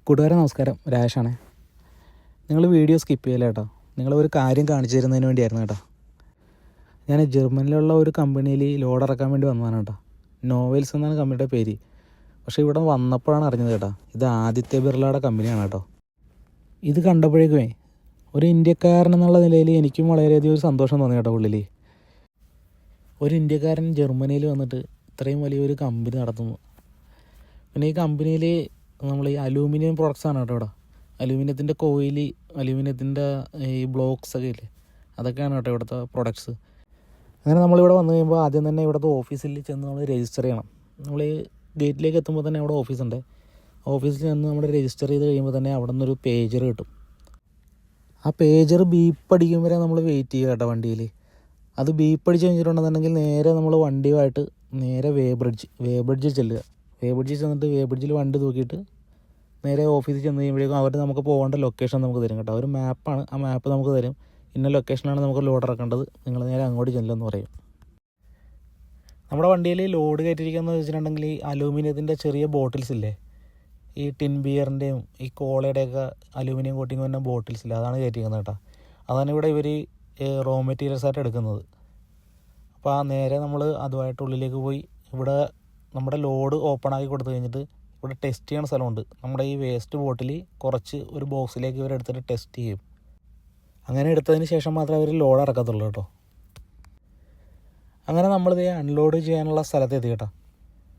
കൂട്ടുകാരെ നമസ്കാരം, രാജേഷാണേ. നിങ്ങൾ വീഡിയോ സ്കിപ്പ് ചെയ്യില്ല കേട്ടോ. നിങ്ങളൊരു കാര്യം കാണിച്ചു തരുന്നതിന് വേണ്ടിയായിരുന്നു കേട്ടോ. ഞാൻ ജർമ്മനിലുള്ള ഒരു കമ്പനിയിൽ ലോഡ് ഇറക്കാൻ വേണ്ടി വന്നതാണ് കേട്ടോ. നോവൽസ് എന്നാണ് കമ്പനിയുടെ പേര്. പക്ഷേ ഇവിടെ വന്നപ്പോഴാണ് അറിഞ്ഞത് കേട്ടോ, ഇത് ആദിത്യ ബിർളയുടെ കമ്പനിയാണ് കേട്ടോ. ഇത് കണ്ടപ്പോഴേക്കുമേ ഒരു ഇന്ത്യക്കാരൻ എന്നുള്ള നിലയിൽ എനിക്കും വളരെയധികം ഒരു സന്തോഷം തോന്നി കേട്ടോ. ഉള്ളിൽ ഒരു ഇന്ത്യക്കാരൻ ജർമ്മനിയിൽ വന്നിട്ട് ഇത്രയും വലിയൊരു കമ്പനി നടത്തുന്നു. പിന്നെ ഈ കമ്പനിയിൽ നമ്മൾ ഈ അലൂമിനിയം പ്രോഡക്ട്സാണ് കേട്ടോ. ഇവിടെ അലൂമിനിയത്തിൻ്റെ കോയിൽ, അലൂമിനിയത്തിൻ്റെ ഈ ബ്ലോക്സ് ഒക്കെ ഇല്ലേ, അതൊക്കെയാണ് കേട്ടോ ഇവിടുത്തെ പ്രൊഡക്ട്സ്. അങ്ങനെ നമ്മളിവിടെ വന്നു കഴിയുമ്പോൾ ആദ്യം തന്നെ ഇവിടുത്തെ ഓഫീസിൽ ചെന്ന് നമ്മൾ രജിസ്റ്റർ ചെയ്യണം. നമ്മൾ ഈ ഗേറ്റിലേക്ക് എത്തുമ്പോൾ തന്നെ അവിടെ ഓഫീസുണ്ട്. ഓഫീസിൽ ചെന്ന് നമ്മൾ രജിസ്റ്റർ ചെയ്ത് കഴിയുമ്പോൾ തന്നെ അവിടെ നിന്നൊരു പേജർ കിട്ടും. ആ പേജർ ബീപ്പ് അടിക്കും വരെ നമ്മൾ വെയിറ്റ് ചെയ്യുക കേട്ടോ വണ്ടിയിൽ. അത് ബീപ്പ് അടിച്ച് കഴിഞ്ഞിട്ടുണ്ടെന്നുണ്ടെങ്കിൽ നേരെ നമ്മൾ വണ്ടിയുമായിട്ട് നേരെ വേ ബ്രിഡ്ജിൽ ചെല്ലുക. വേ ബ്രിഡ്ജിൽ ചെന്നിട്ട് വേ ബ്രിഡ്ജിൽ വണ്ടി തൂക്കിയിട്ട് നേരെ ഓഫീസിൽ ചെന്ന് കഴിയുമ്പോഴേക്കും അവർ നമുക്ക് പോകേണ്ട ലൊക്കേഷൻ നമുക്ക് തരും കേട്ടോ. ഒരു മാപ്പാണ്, ആ മാപ്പ് നമുക്ക് തരും. ഇന്ന ലൊക്കേഷനാണ് നമുക്ക് ലോഡ് ഇറക്കേണ്ടത്, നിങ്ങൾ നേരെ അങ്ങോട്ട് ചെല്ലുമെന്ന് പറയും. നമ്മുടെ വണ്ടിയിൽ ലോഡ് കയറ്റിയിരിക്കുകയെന്ന് വെച്ചിട്ടുണ്ടെങ്കിൽ ഈ അലൂമിനിയത്തിൻ്റെ ചെറിയ ബോട്ടിൽസ് ഇല്ലേ, ഈ ടിൻ ബിയറിൻ്റെയും ഈ കോളയുടെയൊക്കെ അലൂമിനിയം കോട്ടിങ് വരുന്ന ബോട്ടിൽസ് ഇല്ല, അതാണ് കയറ്റിയിരിക്കുന്നത് കേട്ടോ. അതാണ് ഇവിടെ ഇവർ റോ മെറ്റീരിയൽസായിട്ട് എടുക്കുന്നത്. അപ്പോൾ ആ നേരെ നമ്മൾ അതുമായിട്ട് ഉള്ളിലേക്ക് പോയി ഇവിടെ നമ്മുടെ ലോഡ് ഓപ്പൺ ആക്കി കൊടുത്തു കഴിഞ്ഞിട്ട് ഇവിടെ ടെസ്റ്റ് ചെയ്യണ സ്ഥലമുണ്ട്. നമ്മുടെ ഈ വേസ്റ്റ് ബോട്ടിൽ കുറച്ച് ഒരു ബോക്സിലേക്ക് ഇവർ എടുത്തിട്ട് ടെസ്റ്റ് ചെയ്യും. അങ്ങനെ എടുത്തതിന് ശേഷം മാത്രമേ അവർ ലോഡ് ഇറക്കത്തുള്ളൂ കേട്ടോ. അങ്ങനെ നമ്മളിത് അൺലോഡ് ചെയ്യാനുള്ള സ്ഥലത്തെത്തി കേട്ടോ.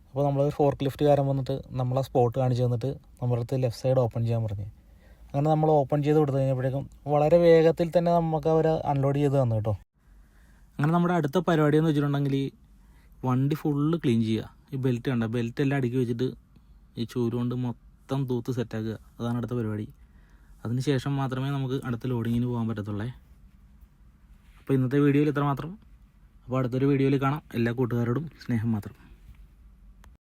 അപ്പോൾ നമ്മൾ ഫോർക്ക് ലിഫ്റ്റുകാരൻ വന്നിട്ട് നമ്മളെ സ്പോട്ട് കാണിച്ച് തന്നിട്ട് നമ്മുടെ അടുത്ത് ലെഫ്റ്റ് സൈഡ് ഓപ്പൺ ചെയ്യാൻ പറഞ്ഞു. അങ്ങനെ നമ്മൾ ഓപ്പൺ ചെയ്ത് കൊടുത്തു കഴിഞ്ഞപ്പോഴേക്കും വളരെ വേഗത്തിൽ തന്നെ നമുക്ക് അവർ അൺലോഡ് ചെയ്ത് തന്നു കേട്ടോ. അങ്ങനെ നമ്മുടെ അടുത്ത പരിപാടി എന്ന് വെച്ചിട്ടുണ്ടെങ്കിൽ വണ്ടി ഫുള്ള് ക്ലീൻ ചെയ്യുക. ഈ ബെൽറ്റ് കണ്ട, ബെൽറ്റ് എല്ലാം അടുക്കി വെച്ചിട്ട് ഈ ചൂര് കൊണ്ട് മൊത്തം തൂത്ത് സെറ്റാക്കുക. അതാണ് അടുത്ത പരിപാടി. അതിന് ശേഷം മാത്രമേ നമുക്ക് അടുത്ത ലോഡിങ്ങിന് പോകാൻ പറ്റത്തുള്ളേ. അപ്പോൾ ഇന്നത്തെ വീഡിയോയിൽ ഇത്ര മാത്രം. അപ്പോൾ അടുത്തൊരു വീഡിയോയിൽ കാണാം. എല്ലാ കൂട്ടുകാരോടും സ്നേഹം മാത്രം.